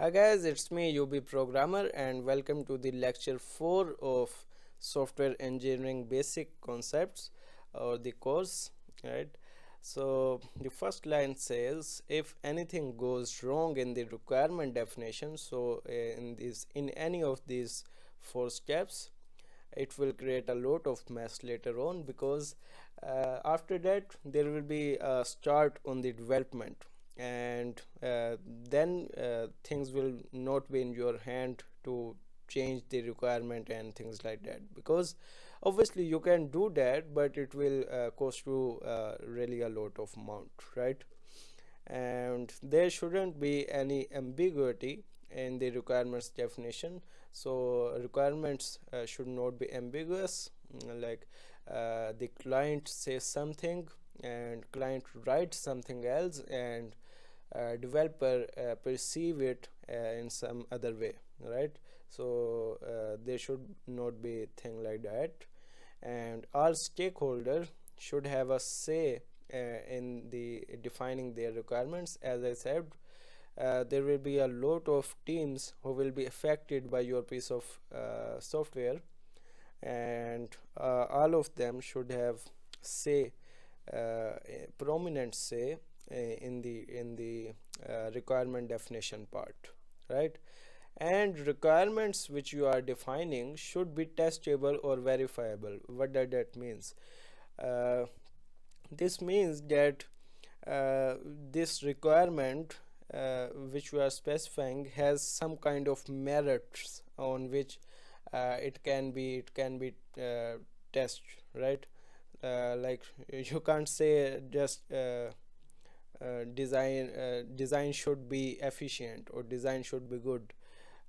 Hi guys, it's me UB Programmer and welcome to the lecture 4 of Software Engineering Basic Concepts or the course, right? So the first line says if anything goes wrong in the requirement definition, so in any of these 4 steps, it will create a lot of mess later on because after that there will be a start on the development, and then things will not be in your hand to change the requirement and things like that, because obviously you can do that, but it will cost you really a lot of amount, right? And there shouldn't be any ambiguity in the requirements definition. So requirements should not be ambiguous, like the client says something and client writes something else, and developer perceive it in some other way, right? So there should not be thing like that, and all stakeholders should have a say in the defining their requirements. As I said, there will be a lot of teams who will be affected by your piece of software, and all of them should have say, a prominent say in the requirement definition part, right? And requirements which you are defining should be testable or verifiable. What does that means? uh, this means that this requirement which we are specifying has some kind of merits on which it can be test, right? Like you can't say just design should be efficient or design should be good.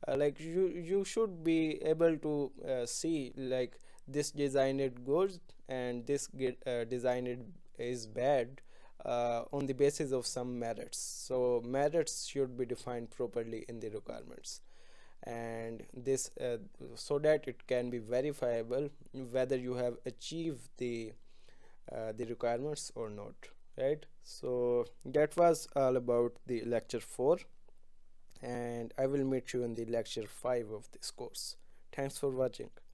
Like you should be able to see, like, this design is good and this design is bad on the basis of some merits. So merits should be defined properly in the requirements, and this so that it can be verifiable whether you have achieved the requirements or not, right? So that was all about the lecture 4, and I will meet you in the lecture 5 of this course. Thanks for watching.